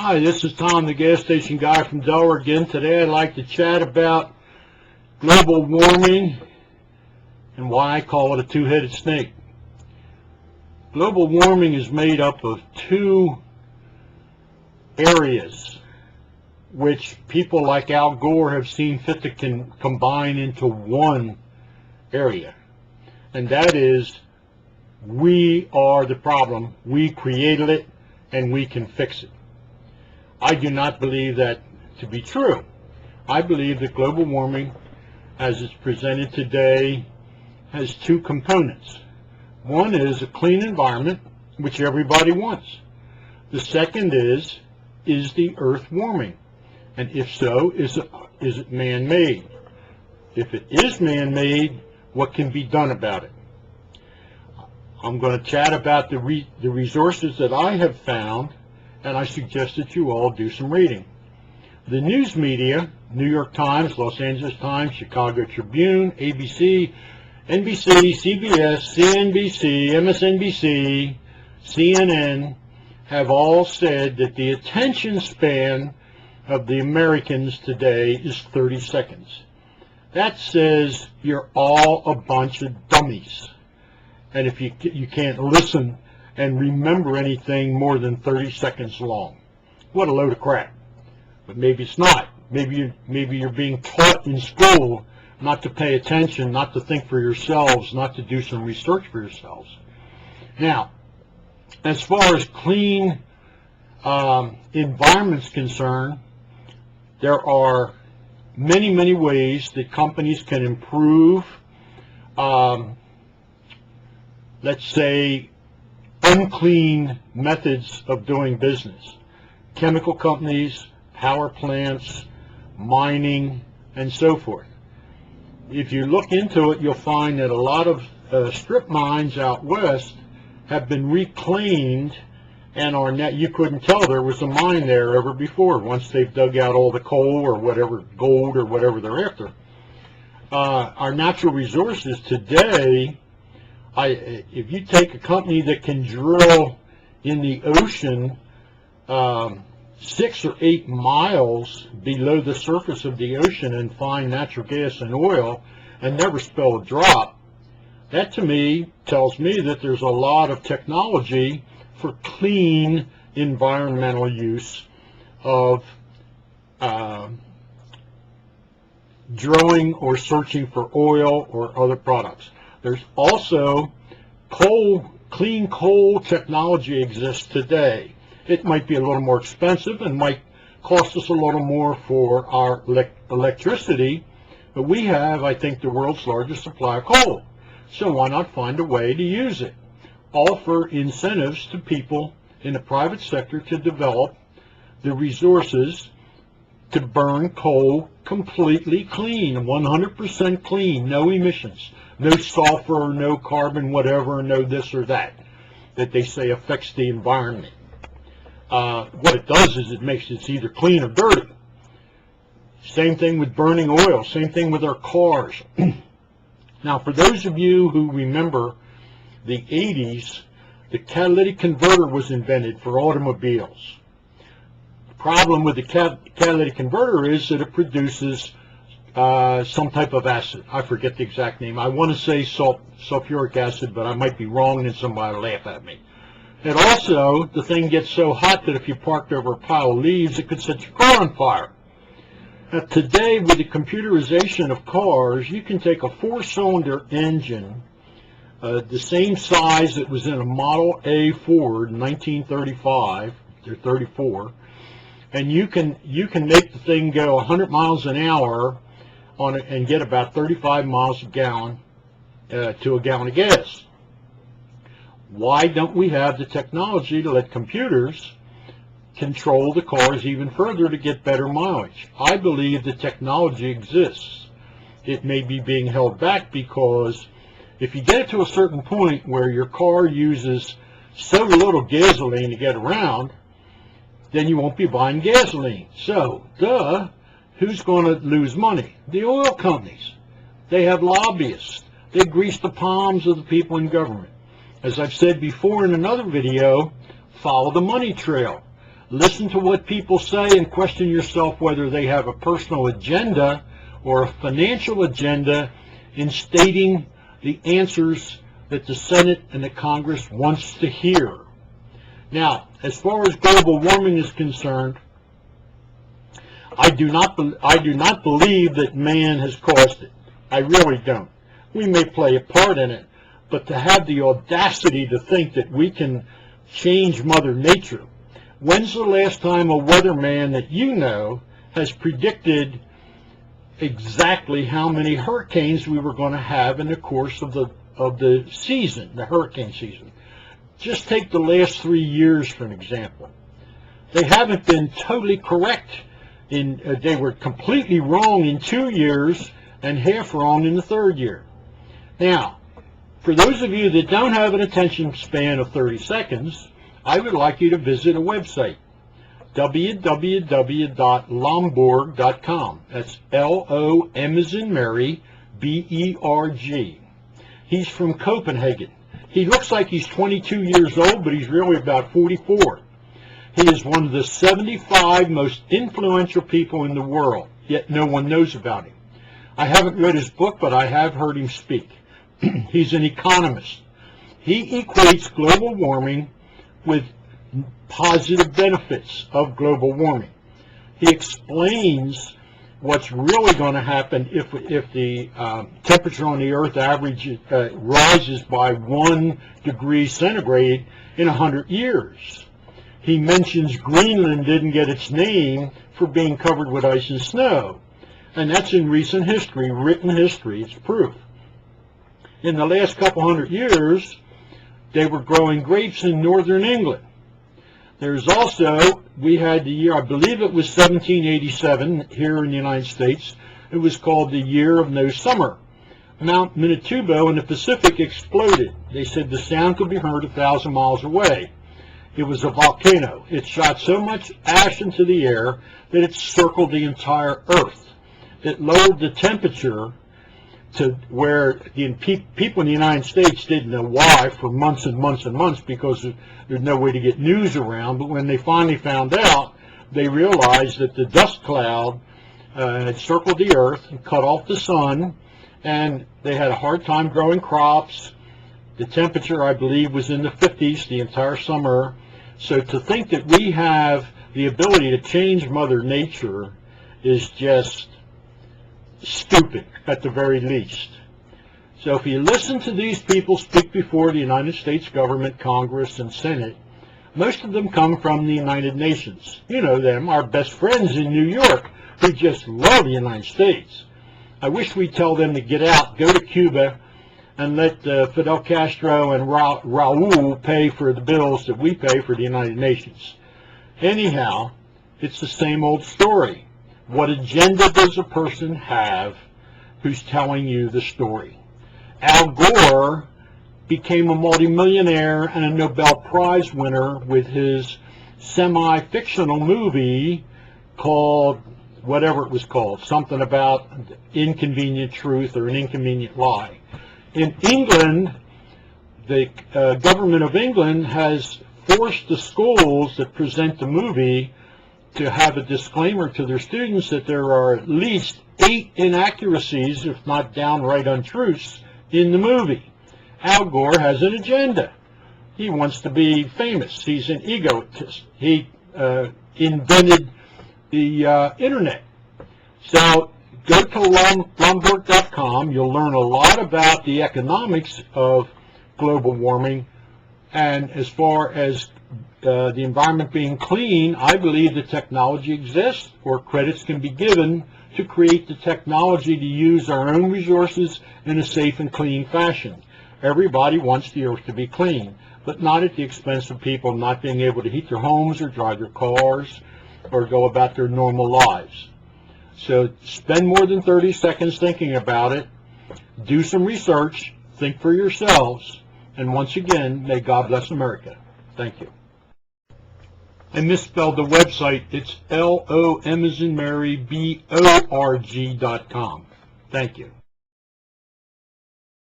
Hi, this is Tom, the gas station guy from Delaware again. Today I'd like to chat about global warming and why I call it a two-headed snake. Global warming is made up of two areas which people like Al Gore have seen fit to combine into one area. And that is, we are the problem, we created it, and we can fix it. I do not believe that to be true. I believe that global warming, as it's presented today, has two components. One is a clean environment, which everybody wants. The second is the Earth warming? And if so, is it man-made? If it is man-made, what can be done about it? I'm going to chat about the resources that I have found, and I suggest that you all do some reading. The news media, New York Times, Los Angeles Times, Chicago Tribune, ABC, NBC, CBS, CNBC, MSNBC, CNN, have all said that the attention span of the Americans today is 30 seconds. That says you're all a bunch of dummies. And if you can't listen and remember anything more than 30 seconds long. What a load of crap. But maybe it's not. Maybe you're being taught in school not to pay attention, not to think for yourselves, not to do some research for yourselves. Now, as far as clean environment's concerned, there are many, many ways that companies can improve, let's say, unclean methods of doing business. Chemical companies, power plants, mining, and so forth. If you look into it, you'll find that a lot of strip mines out west have been reclaimed and are net. You couldn't tell there was a mine there ever before once they've dug out all the coal or whatever, gold or whatever they're after. Our natural resources today, if you take a company that can drill in the ocean 6 or 8 miles below the surface of the ocean and find natural gas and oil and never spill a drop, that to me tells me that there's a lot of technology for clean environmental use of drilling or searching for oil or other products. There's also clean coal technology exists today. It might be a little more expensive and might cost us a little more for our electricity, but we have, I think, the world's largest supply of coal. So why not find a way to use it? Offer incentives to people in the private sector to develop the resources to burn coal completely clean, 100% clean, no emissions, no sulfur, no carbon, whatever, no this or that they say affects the environment. What it does is it makes it either clean or dirty. Same thing with burning oil, same thing with our cars. Now, for those of you who remember the 80s, the catalytic converter was invented for automobiles. The problem with the catalytic converter is that it produces some type of acid. I forget the exact name. I want to say sulfuric acid, but I might be wrong and somebody will laugh at me. And also, the thing gets so hot that if you parked over a pile of leaves, it could set your car on fire. Now, today, with the computerization of cars, you can take a 4-cylinder engine, the same size that was in a Model A Ford in 1935 or 34, and you can make the thing go 100 miles an hour on it and get about 35 miles a gallon to a gallon of gas. Why don't we have the technology to let computers control the cars even further to get better mileage? I believe the technology exists. It may be being held back because if you get it to a certain point where your car uses so little gasoline to get around, then you won't be buying gasoline. So, who's going to lose money? The oil companies. They have lobbyists. They grease the palms of the people in government. As I've said before in another video, follow the money trail. Listen to what people say and question yourself whether they have a personal agenda or a financial agenda in stating the answers that the Senate and the Congress wants to hear. Now, as far as global warming is concerned, I do not believe that man has caused it. I really don't. We may play a part in it, but to have the audacity to think that we can change Mother Nature. When's the last time a weatherman that you know has predicted exactly how many hurricanes we were going to have in the course of the season, the hurricane season? Just take the last 3 years for an example. They haven't been totally correct. They were completely wrong in 2 years and half wrong in the third year. Now, for those of you that don't have an attention span of 30 seconds, I would like you to visit a website, www.lomborg.com. That's L-O-M as in Mary, B-E-R-G. He's from Copenhagen. He looks like he's 22 years old, but he's really about 44. He is one of the 75 most influential people in the world, yet no one knows about him. I haven't read his book, but I have heard him speak. He's an economist. He equates global warming with positive benefits of global warming. He explains what's really going to happen if the temperature on the Earth average rises by 1 degree centigrade in 100 years. He mentions Greenland didn't get its name for being covered with ice and snow. And that's in recent history, written history, it's proof. In the last couple hundred years, they were growing grapes in northern England. There's also, we had the year, I believe it was 1787 here in the United States. It was called the Year of No Summer. Mount Pinatubo in the Pacific exploded. They said the sound could be heard 1,000 miles away. It was a volcano. It shot so much ash into the air that it circled the entire Earth. It lowered the temperature to where the people in the United States didn't know why for months and months and months, because there's no way to get news around. But when they finally found out, they realized that the dust cloud had circled the Earth and cut off the sun, and they had a hard time growing crops. The temperature, I believe, was in the 50s the entire summer. So to think that we have the ability to change Mother Nature is just stupid, at the very least. So if you listen to these people speak before the United States government, Congress, and Senate, most of them come from the United Nations. You know them, our best friends in New York, who just love the United States. I wish we'd tell them to get out, go to Cuba, and let Fidel Castro and Raul pay for the bills that we pay for the United Nations. Anyhow, it's the same old story. What agenda does a person have who's telling you the story? Al Gore became a multimillionaire and a Nobel Prize winner with his semi-fictional movie called, whatever it was called, something about inconvenient truth or an inconvenient lie. In England, the government of England has forced the schools that present the movie to have a disclaimer to their students that there are at least 8 inaccuracies, if not downright untruths, in the movie. Al Gore has an agenda. He wants to be famous. He's an egotist. He invented the internet. So go to Lomborg.com. You'll learn a lot about the economics of global warming. And as far as the environment being clean, I believe the technology exists, or credits can be given to create the technology to use our own resources in a safe and clean fashion. Everybody wants the earth to be clean, but not at the expense of people not being able to heat their homes or drive their cars or go about their normal lives. So spend more than 30 seconds thinking about it. Do some research. Think for yourselves. And once again, may God bless America. Thank you. I misspelled the website. It's L-O-M as in Mary, B-O-R-G.com. Thank you.